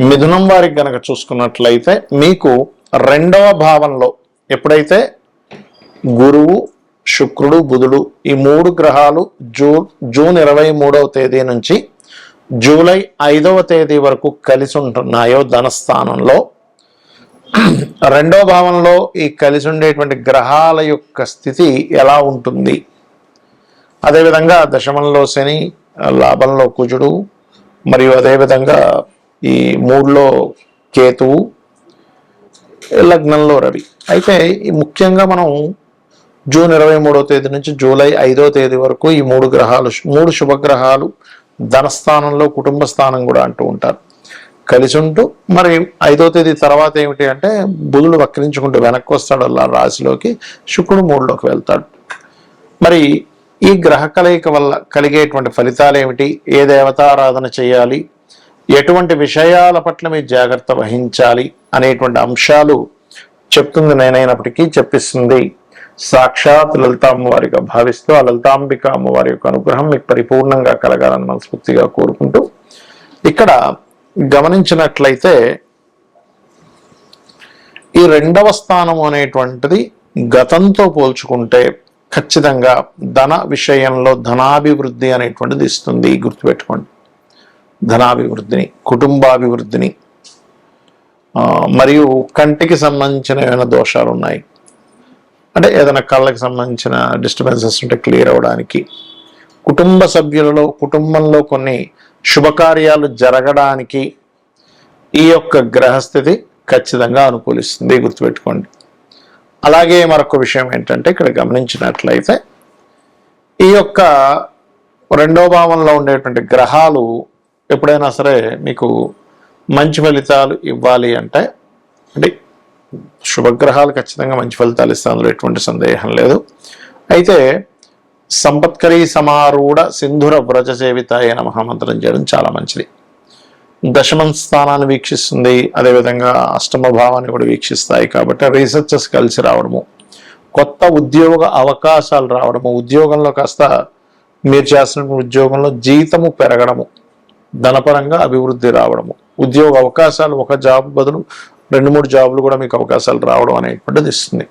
మిథునం వారికి గనక చూసుకున్నట్లయితే మీకు రెండవ భావంలో ఎప్పుడైతే గురువు, శుక్రుడు, బుధుడు ఈ మూడు గ్రహాలు జూన్ 23వ తేదీ నుంచి జూలై 5వ తేదీ వరకు కలిసి ఉంటున్నాయో ధనస్థానంలో, రెండవ భావంలో ఈ కలిసి ఉండేటువంటి గ్రహాల యొక్క స్థితి ఎలా ఉంటుంది, అదేవిధంగా దశమంలో శని, లాభంలో కుజుడు, మరియు అదేవిధంగా ఈ 3లో కేతువు, లగ్నంలో రవి. అయితే ముఖ్యంగా మనం జూన్ 23వ తేదీ నుంచి జూలై 5వ తేదీ వరకు ఈ మూడు శుభగ్రహాలు ధనస్థానంలో, కుటుంబ స్థానం కూడా అంటూ ఉంటారు, కలిసి ఉంటూ, మరి 5వ తేదీ తర్వాత ఏమిటి అంటే బుధుడు వక్రించుకుంటూ వెనక్కి వస్తాడు అలా రాశిలోకి, శుక్రుడు 3లోకి వెళ్తాడు. మరి ఈ గ్రహ కలయిక వల్ల కలిగేటువంటి ఫలితాలు ఏమిటి, ఏ దేవతారాధన చేయాలి, ఎటువంటి విషయాల పట్ల మీరు జాగ్రత్త వహించాలి అనేటువంటి అంశాలు చెప్తుంది నేనైనప్పటికీ చెప్పిస్తుంది సాక్షాత్ లలిత అమ్మవారిగా భావిస్తూ ఆ లలితాంబిక అమ్మవారి యొక్క అనుగ్రహం మీకు పరిపూర్ణంగా కలగాలని మనస్ఫూర్తిగా కోరుకుంటూ, ఇక్కడ గమనించినట్లయితే ఈ రెండవ స్థానం అనేటువంటిది గతంతో పోల్చుకుంటే ఖచ్చితంగా ధన విషయంలో ధనాభివృద్ధి అనేటువంటిది ఇస్తుంది. గుర్తుపెట్టుకోండి, ధనాభివృద్ధిని, కుటుంబాభివృద్ధిని, మరియు కంటికి సంబంధించిన ఏమైనా దోషాలు ఉన్నాయి అంటే ఏదైనా కళ్ళకి సంబంధించిన డిస్టర్బెన్సెస్ ఉంటే క్లియర్ అవ్వడానికి, కుటుంబ సభ్యులలో కుటుంబంలో కొన్ని శుభకార్యాలు జరగడానికి ఈ యొక్క గ్రహస్థితి ఖచ్చితంగా అనుకూలిస్తుంది. గుర్తుపెట్టుకోండి. అలాగే మరొక విషయం ఏంటంటే ఇక్కడ గమనించినట్లయితే ఈ యొక్క రెండో భావంలో ఉండేటువంటి గ్రహాలు ఎప్పుడైనా సరే మీకు మంచి ఫలితాలు ఇవ్వాలి అంటే శుభగ్రహాలు ఖచ్చితంగా మంచి ఫలితాలు ఇస్తే అందులో ఎటువంటి సందేహం లేదు. అయితే సంపత్కరీ సమారూఢ సింధుర వ్రజ సేవితాయ నమః మంత్రం చేయడం చాలా మంచిది. దశమ స్థానాన్ని వీక్షిస్తుంది, అదేవిధంగా అష్టమ భావాన్ని కూడా వీక్షిస్తాయి. కాబట్టి రీసెర్చెస్ కలిసి రావడము, కొత్త ఉద్యోగ అవకాశాలు రావడము, ఉద్యోగంలో కాస్త మీరు చేస్తున్న ఉద్యోగంలో జీతము పెరగడము, ధనపరంగా అభివృద్ధి రావడము, ఉద్యోగ అవకాశాలు ఒక జాబ్ బదులు 2-3 జాబులు కూడా మీకు అవకాశాలు రావడం అనేటువంటిది ఇస్తుంది.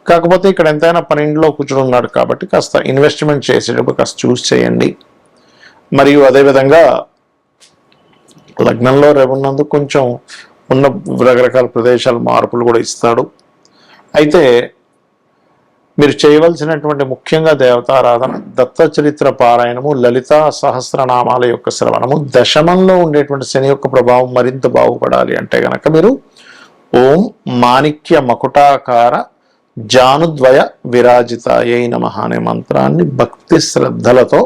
కాకపోతే ఇక్కడ ఎంతైనా 12లో కూర్చుని ఉన్నాడు కాబట్టి కాస్త ఇన్వెస్ట్మెంట్ చేసేటప్పుడు కాస్త చూస్ చేయండి. మరియు అదేవిధంగా లగ్నంలో రేవున్నందుకు కొంచెం ఉన్న రకరకాల ప్రదేశాలు మార్పులు కూడా ఇస్తాడు. అయితే మీరు చేయవలసినటువంటి ముఖ్యంగా దేవతారాధన, దత్త చరిత్ర పారాయణము, లలితా సహస్రనామాల యొక్క శ్రవణము, దశమంలో ఉండేటువంటి శని యొక్క ప్రభావం మరింత బాగుపడాలి అంటే గనక మీరు ఓం మాణిక్య మకుటాకార జానుద్వయ విరాజితాయై నమః అనే మంత్రాన్ని భక్తి శ్రద్ధలతో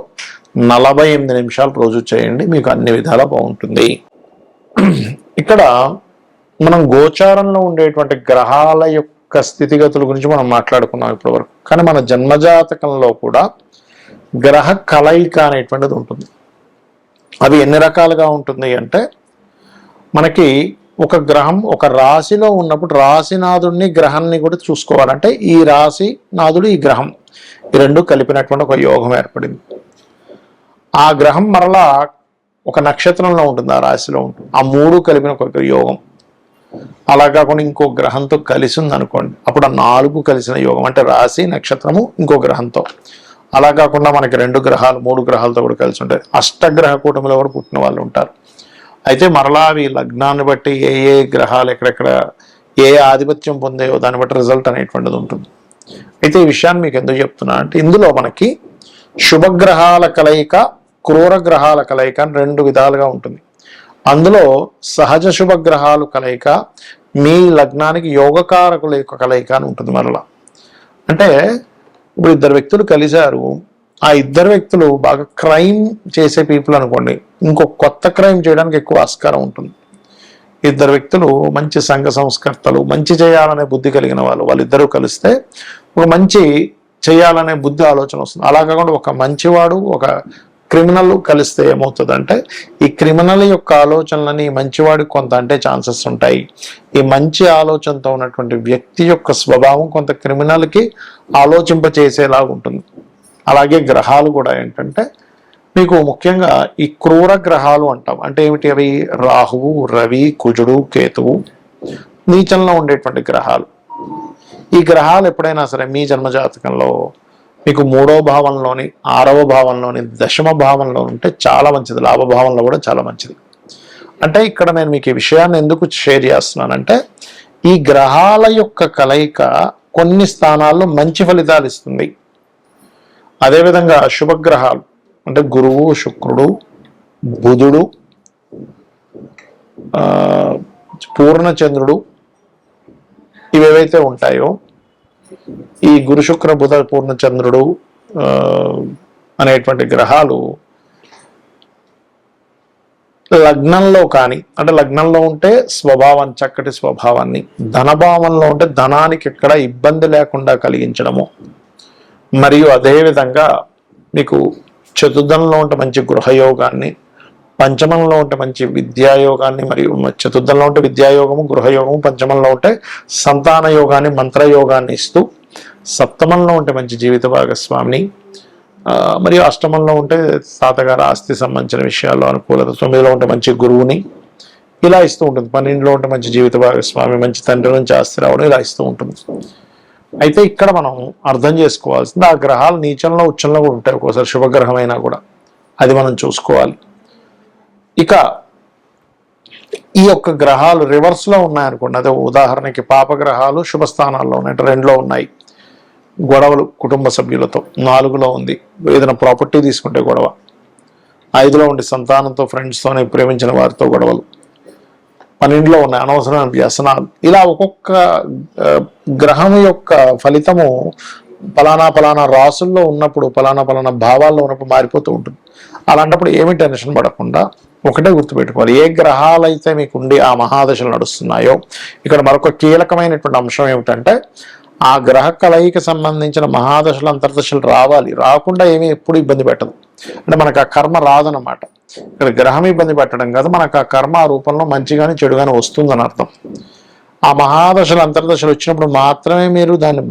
48 నిమిషాలు రోజు చేయండి, మీకు అన్ని విధాలా బాగుంటుంది. ఇక్కడ మనం గోచారంలో ఉండేటువంటి గ్రహాల యొక్క స్థితిగతుల గురించి మనం మాట్లాడుకున్నాం ఇప్పటి వరకు. కానీ మన జన్మజాతకంలో కూడా గ్రహ కలయిక అనేటువంటిది ఉంటుంది. అవి ఎన్ని రకాలుగా ఉంటుంది అంటే మనకి ఒక గ్రహం ఒక రాశిలో ఉన్నప్పుడు రాశినాథుడిని గ్రహాన్ని కూడా చూసుకోవాలంటే ఈ రాశి నాథుడు ఈ గ్రహం ఈ రెండు కలిపినటువంటి ఒక యోగం ఏర్పడింది. ఆ గ్రహం మరలా ఒక నక్షత్రంలో ఉంటుంది, ఆ రాశిలో ఉంటుంది, ఆ 3 కలిపిన ఒక యోగం. అలా కాకుండా ఇంకో గ్రహంతో కలిసి ఉంది అనుకోండి, అప్పుడు ఆ 4 కలిసిన యోగం అంటే రాశి, నక్షత్రము, ఇంకో గ్రహంతో. అలా కాకుండా మనకి 2 గ్రహాలు 3 గ్రహాలతో కూడా కలిసి ఉంటాయి. అష్టగ్రహ కూటమిలో కూడా పుట్టిన వాళ్ళు ఉంటారు. అయితే మరలా అవి లగ్నాన్ని బట్టి ఏ ఏ గ్రహాలు ఎక్కడెక్కడ ఏ ఆధిపత్యం పొందాయో దాన్ని బట్టి రిజల్ట్ అనేటువంటిది ఉంటుంది. అయితే ఈ విషయాన్ని మీకు ఎందుకు చెప్తున్నా అంటే ఇందులో మనకి శుభగ్రహాల కలయిక, క్రూర గ్రహాల కలయిక అని 2 విధాలుగా ఉంటుంది. అందులో సహజ శుభగ్రహాలు కలయిక, మీ లగ్నానికి యోగకారకుల యొక్క కలయిక అని ఉంటుంది. మరలా అంటే ఇప్పుడు 2 వ్యక్తులు కలిశారు, ఆ 2 వ్యక్తులు బాగా క్రైమ్ చేసే పీపుల్ అనుకోండి, ఇంకో కొత్త క్రైమ్ చేయడానికి ఎక్కువ ఆస్కారం ఉంటుంది. 2 వ్యక్తులు మంచి సంఘ సంస్కర్తలు, మంచి చేయాలనే బుద్ధి కలిగిన వాళ్ళిద్దరూ కలిస్తే ఒక మంచి చేయాలనే బుద్ధి ఆలోచన వస్తుంది. అలా కాకుండా ఒక మంచివాడు ఒక క్రిమినల్ కలిస్తే ఏమవుతుందంటే ఈ క్రిమినల్ యొక్క ఆలోచనలని మంచివాడికి కొంత అంటే ఛాన్సెస్ ఉంటాయి. ఈ మంచి ఆలోచనతో ఉన్నటువంటి వ్యక్తి యొక్క స్వభావం కొంత క్రిమినల్కి ఆలోచింపచేసేలాగా ఉంటుంది. అలాగే గ్రహాలు కూడా ఏంటంటే మీకు ముఖ్యంగా ఈ క్రూర గ్రహాలు అంటాం. అంటే ఏమిటి అవి? రాహువు, రవి, కుజుడు, కేతువు నీచంలో ఉండేటువంటి గ్రహాలు. ఈ గ్రహాలు ఎప్పుడైనా సరే మీ జన్మజాతకంలో మీకు 3వ భావంలోని, 6వ భావంలోని, దశమ భావంలో ఉంటే చాలా మంచిది. లాభభావంలో కూడా చాలా మంచిది. అంటే ఇక్కడ నేను మీకు ఈ విషయాన్ని ఎందుకు షేర్ చేస్తున్నానంటే, ఈ గ్రహాల యొక్క కలయిక కొన్ని స్థానాల్లో మంచి ఫలితాలు ఇస్తుంది. అదేవిధంగా శుభగ్రహాలు అంటే గురువు, శుక్రుడు, బుధుడు, పూర్ణచంద్రుడు ఇవేవైతే ఉంటాయో, ఈ గురు, శుక్ర, బుధ, పూర్ణచంద్రుడు అనేటువంటి గ్రహాలు లగ్నంలో కానీ, అంటే లగ్నంలో ఉంటే స్వభావాన్ని, చక్కటి స్వభావాన్ని, ధనభావంలో ఉంటే ధనానికి ఎక్కడ ఇబ్బంది లేకుండా కలిగించడము, మరియు అదేవిధంగా మీకు చతుర్థంలో ఉంటే మంచి గృహయోగాన్ని, పంచమంలో ఉంటే మంచి విద్యాయోగాన్ని, మరియు చతుర్థంలో ఉంటే విద్యాయోగము, గృహయోగము, పంచమంలో ఉంటే సంతాన యోగాన్ని, మంత్రయోగాన్ని ఇస్తూ, సప్తమంలో ఉంటే మంచి జీవిత భాగస్వామిని, మరియు అష్టమంలో ఉంటే తాతగారు ఆస్తి సంబంధించిన విషయాల్లో అనుకూలత, 9లో ఉంటే మంచి గురువుని ఇలా ఇస్తూ ఉంటుంది. 12లో ఉంటే మంచి జీవిత భాగస్వామి, మంచి తండ్రి నుంచి ఆస్తి రావడం ఇలా ఇస్తూ ఉంటుంది. అయితే ఇక్కడ మనం అర్థం చేసుకోవాల్సింది, ఆ గ్రహాలు నీచంలో, ఉచ్చంలో కూడా ఉంటాయి ఒక్కోసారి, శుభగ్రహమైనా కూడా అది మనం చూసుకోవాలి. ఇక ఈ యొక్క గ్రహాలు రివర్స్లో ఉన్నాయనుకోండి, అదే ఉదాహరణకి పాపగ్రహాలు శుభస్థానాల్లో ఉన్నాయి, 2లో ఉన్నాయి, గొడవలు కుటుంబ సభ్యులతో, 4లో ఉంది ఏదైనా ప్రాపర్టీ తీసుకుంటే గొడవ, 5లో ఉండి సంతానంతో, ఫ్రెండ్స్తోనే, ప్రేమించిన వారితో గొడవలు, 12లో ఉన్నాయి అనవసరమైన వ్యసనాలు. ఇలా ఒక్కొక్క గ్రహం యొక్క ఫలితము పలానా రాసుల్లో ఉన్నప్పుడు, పలానా భావాల్లో ఉన్నప్పుడు మారిపోతూ ఉంటుంది. అలాంటప్పుడు ఏమీ టెన్షన్ పడకుండా ఒకటే గుర్తుపెట్టుకోవాలి, ఏ గ్రహాలు అయితే మీకు ఉండి ఆ మహాదశలు నడుస్తున్నాయో, ఇక్కడ మరొక కీలకమైనటువంటి అంశం ఏమిటంటే, ఆ గ్రహ కలయిక సంబంధించిన మహాదశలు, అంతర్దశలు రావాలి. రాకుండా ఏమీ ఎప్పుడు ఇబ్బంది పెట్టదు. అంటే మనకు ఆ కర్మ రాదన్నమాట. ఇక్కడ గ్రహం ఇబ్బంది పెట్టడం కాదు, మనకు ఆ కర్మ ఆ రూపంలో మంచిగాని చెడుగాని వస్తుందని అర్థం. ఆ మహాదశలు, అంతర్దశలు వచ్చినప్పుడు మాత్రమే మీరు దాన్ని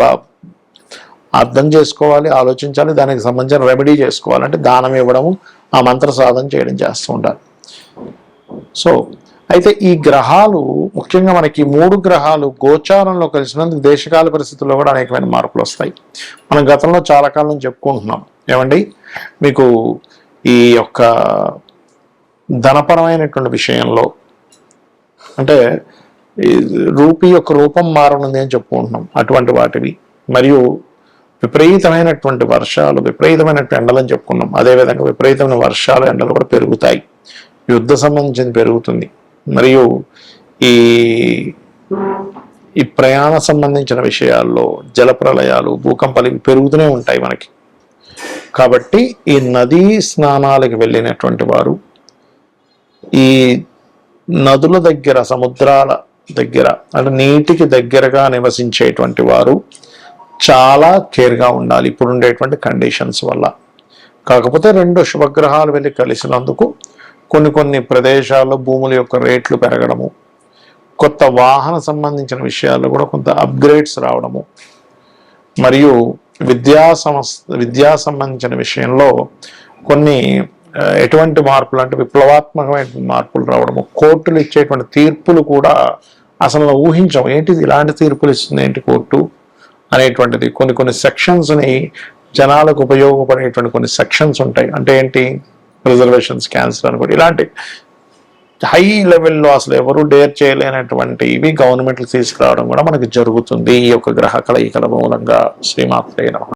అర్థం చేసుకోవాలి, ఆలోచించాలి, దానికి సంబంధించిన రెమెడీ చేసుకోవాలి. అంటే దానం ఇవ్వడము, ఆ మంత్ర సాధన చేయడం చేస్తూ ఉండాలి. సో అయితే ఈ గ్రహాలు ముఖ్యంగా మనకి 3 గ్రహాలు గోచారంలో కలిసినందుకు దేశకాల పరిస్థితుల్లో కూడా అనేకమైన మార్పులు వస్తాయి. మనం గతంలో చాలా కాలం చెప్పుకుంటున్నాం. ఏమండి, మీకు ఈ యొక్క ధనపరమైనటువంటి విషయంలో అంటే రూపీ యొక్క రూపం మారనుంది అని చెప్పుకుంటున్నాం, అటువంటి వాటివి, మరియు విపరీతమైనటువంటి వర్షాలు, విపరీతమైనటువంటి ఎండలని చెప్పుకున్నాం. అదేవిధంగా విపరీతమైన వర్షాలు, ఎండలు కూడా పెరుగుతాయి, యుద్ధ సంబంధించింది పెరుగుతుంది, మరియు ఈ ప్రయాణ సంబంధించిన విషయాల్లో జలప్రలయాలు, భూకంపాలు పెరుగుతూనే ఉంటాయి మనకి. కాబట్టి ఈ నదీ స్నానాలకు వెళ్ళినటువంటి వారు, ఈ నదుల దగ్గర, సముద్రాల దగ్గర, అంటే నీటికి దగ్గరగా నివసించేటువంటి వారు చాలా కేర్గా ఉండాలి ఇప్పుడు ఉండేటువంటి కండిషన్స్ వల్ల. కాకపోతే 2 శుభగ్రహాలు వెళ్ళి కలిసినందుకు కొన్ని ప్రదేశాల్లో భూముల యొక్క రేట్లు పెరగడము, కొత్త వాహన సంబంధించిన విషయాల్లో కూడా కొంత అప్గ్రేడ్స్ రావడము, మరియు విద్యా సంబంధించిన విషయంలో కొన్ని ఎటువంటి మార్పులు అంటే విప్లవాత్మకమైన మార్పులు రావడము, కోర్టులు ఇచ్చేటువంటి తీర్పులు కూడా అసలు ఊహించం, ఏంటిది ఇలాంటి తీర్పులు ఇస్తుంది ఏంటి కోర్టు అనేటువంటిది. కొన్ని సెక్షన్స్ని జనాలకు ఉపయోగపడేటువంటి కొన్ని సెక్షన్స్ ఉంటాయి. అంటే ఏంటి, రిజర్వేషన్స్ క్యాన్సిల్ అనుకోండి, ఇలాంటి హై లెవెల్లో అసలు ఎవరు డేర్ చేయలేనటువంటి ఇవి గవర్నమెంట్లు తీసుకురావడం కూడా మనకి జరుగుతుంది ఈ యొక్క గ్రహ కలయికల మూలంగా. శ్రీమాత్రే నమః.